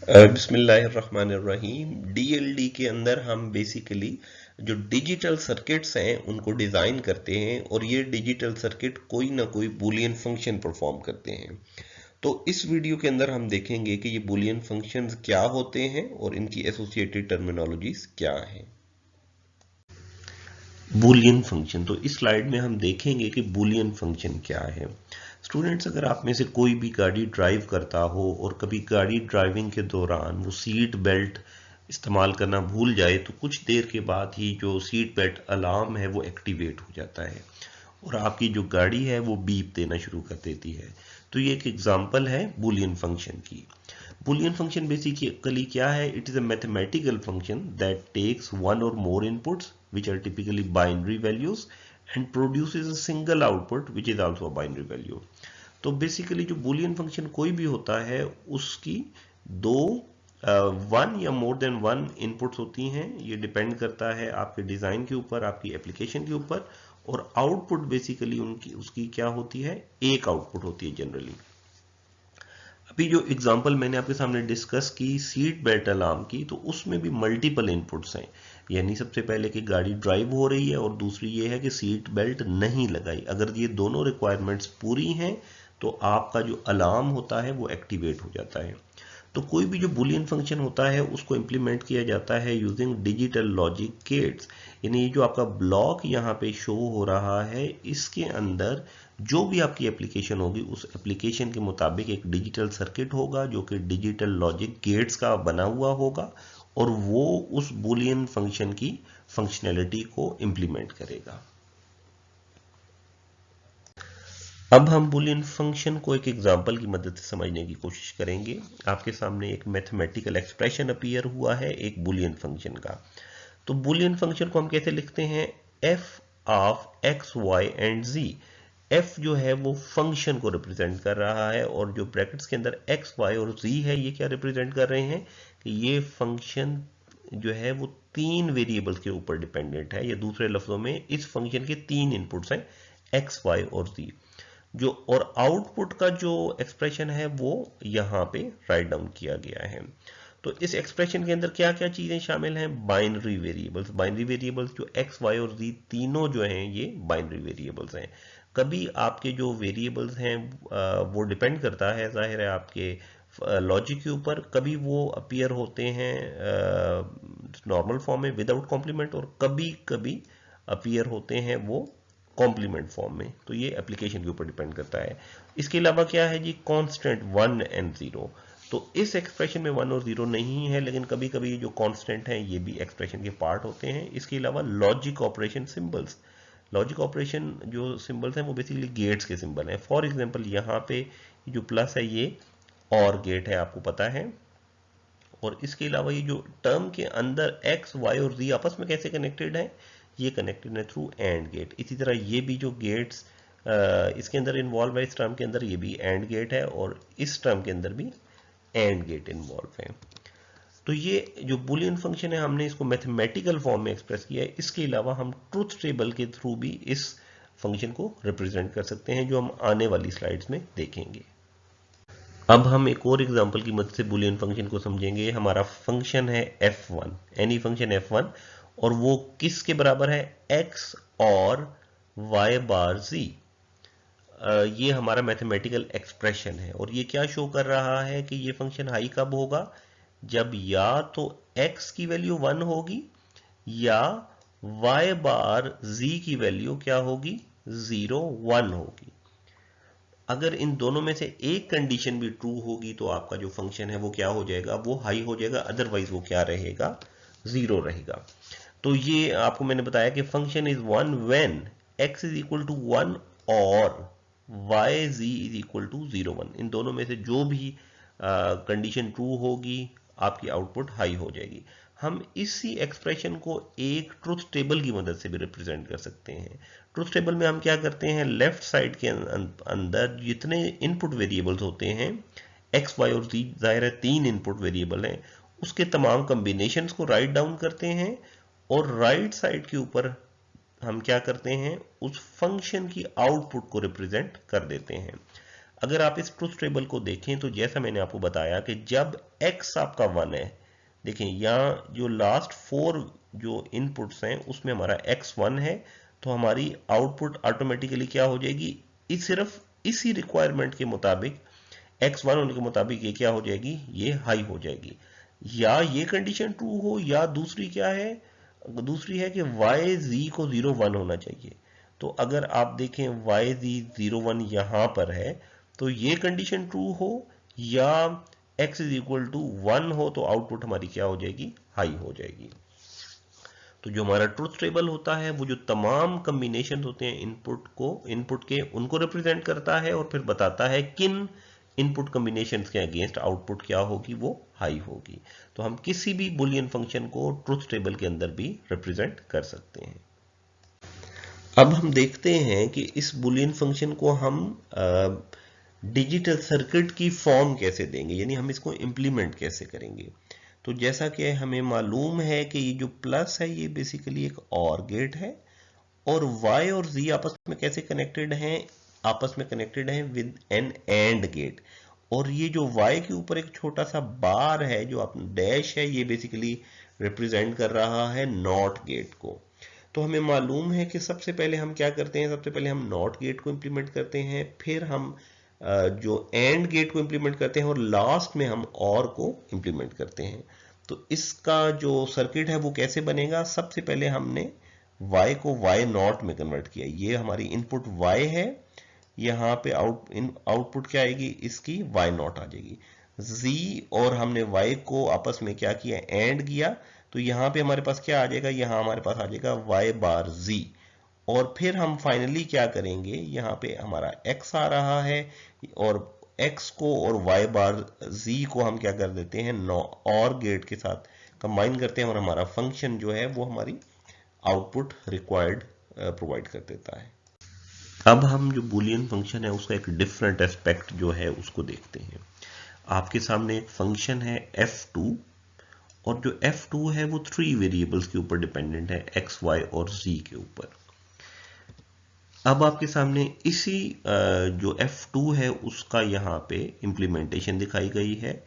बिस्मिल्लाहिर्रहमानिर्रहीम। डीएलडी के अंदर हम बेसिकली जो डिजिटल सर्किट्स हैं उनको डिज़ाइन करते हैं और ये डिजिटल सर्किट कोई ना कोई बूलियन फंक्शन परफॉर्म करते हैं। तो इस वीडियो के अंदर हम देखेंगे कि ये बूलियन फंक्शंस क्या होते हैं और इनकी एसोसिएटेड टर्मिनोलॉजीज क्या हैं। बूलियन फंक्शन, तो इस स्लाइड में हम देखेंगे कि बूलियन फंक्शन क्या है। स्टूडेंट्स, अगर आप में से कोई भी गाड़ी ड्राइव करता हो और कभी गाड़ी ड्राइविंग के दौरान वो सीट बेल्ट इस्तेमाल करना भूल जाए तो कुछ देर के बाद ही जो सीट बेल्ट अलार्म है वो एक्टिवेट हो जाता है और आपकी जो गाड़ी है वो बीप देना शुरू कर देती है। तो ये एक एग्जांपल है बूलियन फंक्शन की। Boolean function basically क्या है? It is a mathematical function that takes one or more inputs which are typically binary values and produces a single output which is also a binary value. तो basically जो Boolean function कोई भी होता है उसकी दो वन या more than one inputs होती हैं। ये डिपेंड करता है आपके डिज़ाइन के ऊपर, आपकी एप्लीकेशन के ऊपर, और आउटपुट बेसिकली उनकी उसकी क्या होती है? एक आउटपुट होती है जनरली। अभी जो एग्जांपल मैंने आपके सामने डिस्कस की सीट बेल्ट अलार्म की, तो उसमें भी मल्टीपल इनपुट्स हैं। यानी सबसे पहले कि गाड़ी ड्राइव हो रही है और दूसरी ये है कि सीट बेल्ट नहीं लगाई। अगर ये दोनों रिक्वायरमेंट्स पूरी हैं तो आपका जो अलार्म होता है वो एक्टिवेट हो जाता है। तो कोई भी जो बुलियन फंक्शन होता है उसको इम्प्लीमेंट किया जाता है यूजिंग डिजिटल लॉजिक गेट्स। यानी ये जो आपका ब्लॉक यहाँ पे शो हो रहा है, इसके अंदर जो भी आपकी एप्लीकेशन होगी उस एप्लीकेशन के मुताबिक एक डिजिटल सर्किट होगा जो कि डिजिटल लॉजिक गेट्स का बना हुआ होगा और वो उस बुलियन फंक्शन की फंक्शनैलिटी को इम्प्लीमेंट करेगा। अब हम बुलियन फंक्शन को एक एग्जांपल की मदद से समझने की कोशिश करेंगे। आपके सामने एक मैथमेटिकल एक्सप्रेशन अपीयर हुआ है एक बुलियन फंक्शन का। तो बुलियन फंक्शन को हम कैसे लिखते हैं? F of X Y and G. F जो है वो फंक्शन को रिप्रेजेंट कर रहा है और जो ब्रैकेट्स के अंदर एक्स वाई और जी है ये क्या रिप्रेजेंट कर रहे हैं कि ये फंक्शन जो है वो तीन वेरिएबल्स के ऊपर डिपेंडेंट है, या दूसरे लफ्जों में इस फंक्शन के तीन इनपुट्स हैं, एक्स वाई और जी। जो और आउटपुट का जो एक्सप्रेशन है वो यहाँ पे राइट डाउन किया गया है। तो इस एक्सप्रेशन के अंदर क्या क्या चीजें शामिल हैं? Binary variables. बाइनरी वेरिएबल्स जो एक्स वाई और जी तीनों जो हैं ये बाइनरी वेरिएबल्स हैं। कभी आपके जो वेरिएबल्स हैं वो डिपेंड करता है जाहिर है आपके लॉजिक के ऊपर। कभी वो अपीयर होते हैं नॉर्मल फॉर्म में विदाउट कॉम्प्लीमेंट और कभी कभी अपीयर होते हैं वो कॉम्प्लीमेंट फॉर्म में। तो ये एप्लीकेशन के ऊपर डिपेंड करता है। इसके अलावा क्या है जी? Constant 1 and 0। तो इस एक्सप्रेशन में 1 और 0 नहीं है, लेकिन कभी कभी जो कांस्टेंट हैं ये भी एक्सप्रेशन के पार्ट होते हैं। इसके अलावा logic operation symbols. Logic operation जो सिंबल्स हैं वो बेसिकली गेट्स के सिंबल हैं। फॉर एग्जांपल यहाँ पे जो प्लस है ये और गेट है, आपको पता है। और इसके अलावा ये जो टर्म के अंदर एक्स वाई और जी आपस में कैसे कनेक्टेड है? ये कनेक्टेड है थ्रू एंड गेट। इसी तरह ये भी जो गेट्स इसके अंदर इन्वॉल्व है, इस टर्म के अंदर ये भी एंड गेट है और इस टर्म के अंदर भी एंड गेट इन्वॉल्व है। तो ये जो बुलियन फंक्शन है हमने इसको मैथमेटिकल फॉर्म में एक्सप्रेस किया है। इसके अलावा हम ट्रुथ टेबल के थ्रू भी इस फंक्शन को रिप्रेजेंट कर सकते हैं जो हम आने वाली स्लाइड्स में देखेंगे। अब हम एक और एग्जांपल की मदद से बूलियन फंक्शन को समझेंगे। हमारा फंक्शन है f1, एनी फंक्शन f1, और वो किसके बराबर है? x और y बार z। ये हमारा मैथमेटिकल एक्सप्रेशन है और ये क्या शो कर रहा है कि ये फंक्शन हाई कब होगा? जब या तो x की वैल्यू 1 होगी या y बार z की वैल्यू क्या होगी? 0 1 होगी। अगर इन दोनों में से एक कंडीशन भी ट्रू होगी तो आपका जो फंक्शन है वो क्या हो जाएगा? वो हाई हो जाएगा। अदरवाइज वो क्या रहेगा? 0 रहेगा। तो ये आपको मैंने बताया कि function is 1 when x is equal to 1 और y z is equal to 0 1। इन दोनों में से जो भी कंडीशन ट्रू होगी आपकी आउटपुट हाई हो जाएगी। हम इसी एक्सप्रेशन को एक ट्रुथ टेबल की मदद से भी रिप्रेजेंट कर सकते हैं। ट्रुथ टेबल में हम क्या करते हैं? लेफ्ट साइड के अंदर जितने इनपुट वेरिएबल्स होते हैं एक्स वाई और जी, जाहिर है तीन इनपुट वेरिएबल हैं, उसके तमाम कॉम्बिनेशंस को राइट डाउन करते हैं और राइट साइड के ऊपर हम क्या करते हैं? उस फंक्शन की आउटपुट को रिप्रेजेंट कर देते हैं। अगर आप इस ट्रुथ टेबल को देखें तो जैसा मैंने आपको बताया कि जब x आपका 1 है, देखें यहाँ जो लास्ट 4 जो इनपुट्स हैं उसमें हमारा x1 है, तो हमारी आउटपुट ऑटोमेटिकली क्या हो जाएगी, सिर्फ इसी रिक्वायरमेंट के मुताबिक x1 होने के मुताबिक ये क्या हो जाएगी, ये हाई हो जाएगी। या ये कंडीशन ट्रू हो, या दूसरी क्या है, दूसरी है कि y को 0 1 होना चाहिए। तो अगर आप देखें y 0 1 यहां पर है तो ये कंडीशन ट्रू हो, या x इज इक्वल टू 1 हो, तो आउटपुट हमारी क्या हो जाएगी, हाई हो जाएगी। तो जो हमारा ट्रुथ टेबल होता है वो जो तमाम कॉम्बिनेशन होते हैं इनपुट के उनको रिप्रेजेंट करता है और फिर बताता है किन इनपुट कॉम्बिनेशन के अगेंस्ट आउटपुट क्या होगी, वो हाई होगी। तो हम किसी भी बुलियन फंक्शन को ट्रुथ टेबल के अंदर भी रिप्रेजेंट कर सकते हैं। अब हम देखते हैं कि इस बुलियन फंक्शन को हम डिजिटल सर्किट की फॉर्म कैसे देंगे, यानी हम इसको इंप्लीमेंट कैसे करेंगे। तो जैसा कि हमें मालूम है कि ये जो प्लस है ये बेसिकली एक और गेट है, और y और z आपस में कैसे कनेक्टेड हैं, आपस में कनेक्टेड हैं विद एन एंड गेट। और ये जो y के ऊपर एक छोटा सा बार है जो आप डैश है, ये बेसिकली रिप्रेजेंट कर रहा है नॉट गेट को। तो हमें मालूम है कि सबसे पहले हम क्या करते हैं, सबसे पहले हम नॉट गेट को इंप्लीमेंट करते हैं, फिर हम जो एंड गेट को इंप्लीमेंट करते हैं, और लास्ट में हम और को इंप्लीमेंट करते हैं। तो इसका जो सर्किट है वो कैसे बनेगा, सबसे पहले हमने y को y नॉट में कन्वर्ट किया, ये हमारी इनपुट y है, यहाँ पे आउटपुट क्या आएगी, इसकी y नॉट आ जाएगी। z और हमने y को आपस में क्या किया, एंड किया, तो यहाँ पे हमारे पास क्या आ जाएगा, यहाँ हमारे पास आ जाएगा y बार z। और फिर हम फाइनली क्या करेंगे, यहाँ पे हमारा x आ रहा है, और x को और y बार z को हम क्या कर देते हैं, और गेट के साथ कंबाइन करते हैं, और हमारा फंक्शन जो है वो हमारी आउटपुट रिक्वायर्ड प्रोवाइड कर देता है। अब हम जो बूलियन फंक्शन है उसका एक डिफरेंट एस्पेक्ट जो है उसको देखते हैं। आपके सामने एक फंक्शन है f2, और जो f2 है वो 3 वेरिएबल्स के ऊपर डिपेंडेंट है, x, y और z के ऊपर। अब आपके सामने इसी जो f2 है उसका यहाँ पे इम्प्लीमेंटेशन दिखाई गई है।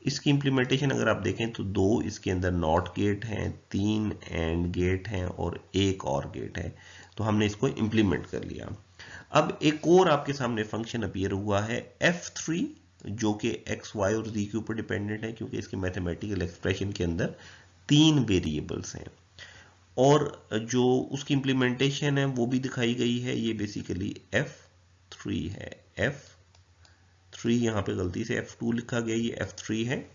इसकी इम्प्लीमेंटेशन अगर आप देखें तो 2 इसके अंदर नॉट गेट हैं, 3 एंड गेट हैं और एक और गेट है। तो हमने इसको इम्प्लीमेंट कर लिया। अब एक और आपके सामने फंक्शन अपीयर हुआ है f3, जो कि x, y और z के ऊपर डिपेंडेंट है, क्योंकि इसके मैथमेटिकल एक्सप्रेशन के अंदर 3 वेरिएबल्स हैं। और जो उसकी इम्प्लीमेंटेशन है वो भी दिखाई गई है, ये बेसिकली f3 है। f3 यहाँ पे गलती से f2 लिखा गया, ये f3 है।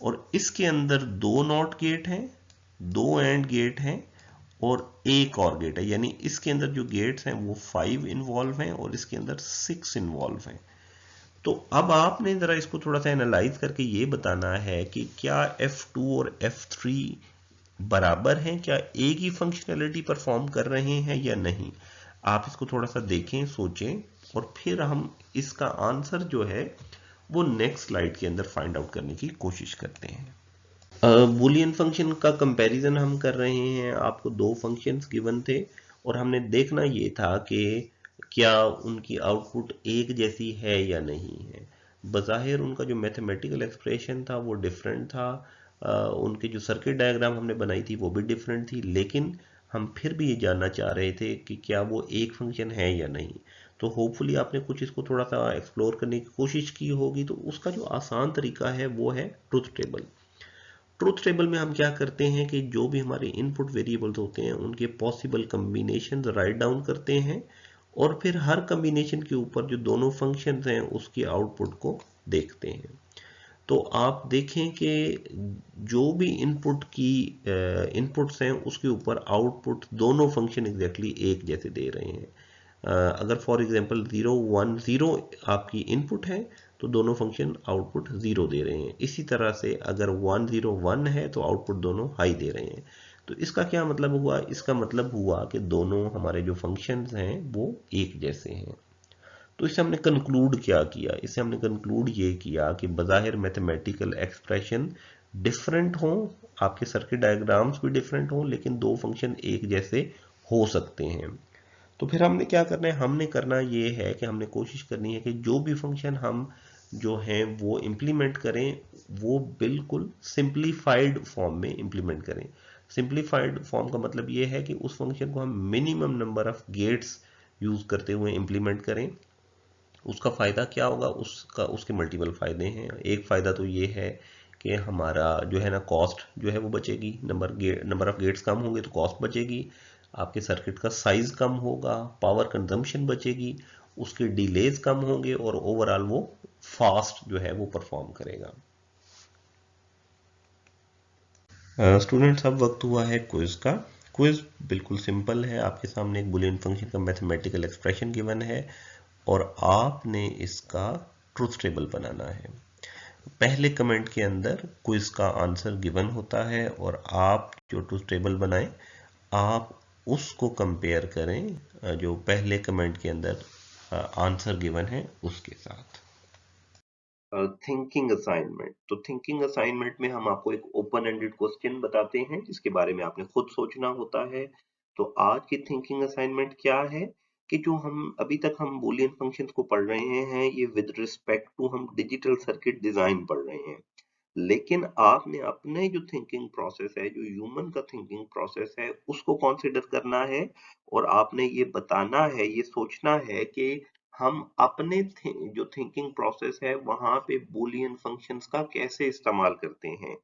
और इसके अंदर 2 नॉट गेट हैं, 2 एंड गेट हैं और एक और गेट है, यानी इसके अंदर जो गेट्स हैं वो 5 इन्वॉल्व हैं और इसके अंदर 6 इन्वॉल्व हैं। तो अब आपने जरा इसको थोड़ा सा एनालाइज करके ये बताना है कि क्या f2 और f3 बराबर हैं, क्या एक ही फंक्शनैलिटी परफॉर्म कर रहे हैं या नहीं। आप इसको थोड़ा सा देखें, सोचें, और फिर हम इसका आंसर जो है वो नेक्स्ट स्लाइड के अंदर फाइंड आउट करने की कोशिश करते हैं। बूलियन फंक्शन का कंपैरिजन हम कर रहे हैं। आपको 2 फंक्शंस गिवन थे और हमने देखना ये था कि क्या उनकी आउटपुट एक जैसी है या नहीं है। बज़ाहिर उनका जो मैथमेटिकल एक्सप्रेशन था वो डिफरेंट था, उनकी जो सर्किट डायग्राम हमने बनाई थी वो भी डिफरेंट थी, लेकिन हम फिर भी ये जानना चाह रहे थे कि क्या वो एक फंक्शन है या नहीं। तो होपफुली आपने कुछ इसको थोड़ा सा एक्सप्लोर करने की कोशिश की होगी। तो उसका जो आसान तरीका है वो है ट्रुथ टेबल। ट्रुथ टेबल में हम क्या करते हैं कि जो भी हमारे इनपुट वेरिएबल्स होते हैं उनके पॉसिबल कम्बिनेशन राइट डाउन करते हैं, और फिर हर कम्बिनेशन के ऊपर जो दोनों फंक्शंस हैं उसकी आउटपुट को देखते हैं। तो आप देखें कि जो भी इनपुट्स हैं उसके ऊपर आउटपुट दोनों फंक्शन एग्जैक्टली एक जैसे दे रहे हैं। अगर फॉर एग्जांपल 0 1 0 आपकी इनपुट है तो दोनों फंक्शन आउटपुट 0 दे रहे हैं। इसी तरह से अगर 1 0 1 है तो आउटपुट दोनों हाई दे रहे हैं। तो इसका क्या मतलब हुआ, इसका मतलब हुआ कि दोनों हमारे जो फंक्शंस हैं वो एक जैसे हैं। तो इससे हमने कंक्लूड क्या किया, इससे हमने कंक्लूड ये किया कि बज़ाहिर मैथमेटिकल एक्सप्रेशन डिफरेंट हों, आपके सर्किट डायग्राम्स भी डिफरेंट हों, लेकिन 2 फंक्शन एक जैसे हो सकते हैं। तो फिर हमने क्या करना है, हमने करना ये है कि हमने कोशिश करनी है कि जो भी फंक्शन हम जो हैं वो इम्प्लीमेंट करें वो बिल्कुल सिंप्लीफाइड फॉर्म में इम्प्लीमेंट करें। सिंप्लीफाइड फॉर्म का मतलब ये है कि उस फंक्शन को हम minimum number of gates use करते हुए इम्प्लीमेंट करें। उसका फ़ायदा क्या होगा, उसका उसके मल्टीपल फ़ायदे हैं। एक फ़ायदा तो ये है कि हमारा जो है ना कॉस्ट जो है वो बचेगी, नंबर ऑफ गेट्स कम होंगे तो कॉस्ट बचेगी, आपके सर्किट का साइज कम होगा, पावर कंजम्पशन बचेगी, उसके डिलेज कम होंगे और ओवरऑल वो फास्ट जो है वो परफॉर्म करेगा। स्टूडेंट्स अब वक्त हुआ है क्विज का। क्विज बिल्कुल सिंपल है, आपके सामने एक बुलियन फंक्शन का मैथमेटिकल एक्सप्रेशन गिवन है और आपने इसका ट्रुथ टेबल बनाना है। पहले कमेंट के अंदर क्विज का आंसर गिवन होता है और आप जो ट्रुथ टेबल बनाएं आप उसको कंपेयर करें जो पहले कमेंट के अंदर आंसर गिवन है उसके साथ। थिंकिंग असाइनमेंट, तो थिंकिंग असाइनमेंट में हम आपको एक ओपन एंडेड क्वेश्चन बताते हैं जिसके बारे में आपने खुद सोचना होता है। तो आज की थिंकिंग असाइनमेंट क्या है कि जो हम अभी तक हम बूलियन फंक्शंस को पढ़ रहे हैं ये विद रिस्पेक्ट टू हम डिजिटल सर्किट डिजाइन पढ़ रहे हैं, लेकिन आपने अपने जो थिंकिंग प्रोसेस है, जो ह्यूमन का थिंकिंग प्रोसेस है उसको कंसीडर करना है और आपने ये बताना है, ये सोचना है कि हम अपने जो थिंकिंग प्रोसेस है वहां पे बूलियन फंक्शंस का कैसे इस्तेमाल करते हैं।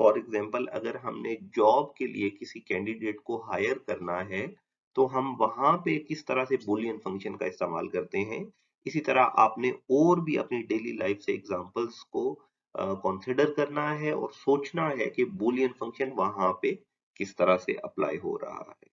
फॉर एग्जांपल अगर हमने जॉब के लिए किसी कैंडिडेट को हायर करना है तो हम वहां पे किस तरह से बूलियन फंक्शन का इस्तेमाल करते हैं। इसी तरह आपने और भी अपनी डेली लाइफ से एग्जांपल्स को कंसिडर करना है और सोचना है कि बूलियन फंक्शन वहां पे किस तरह से अप्लाई हो रहा है।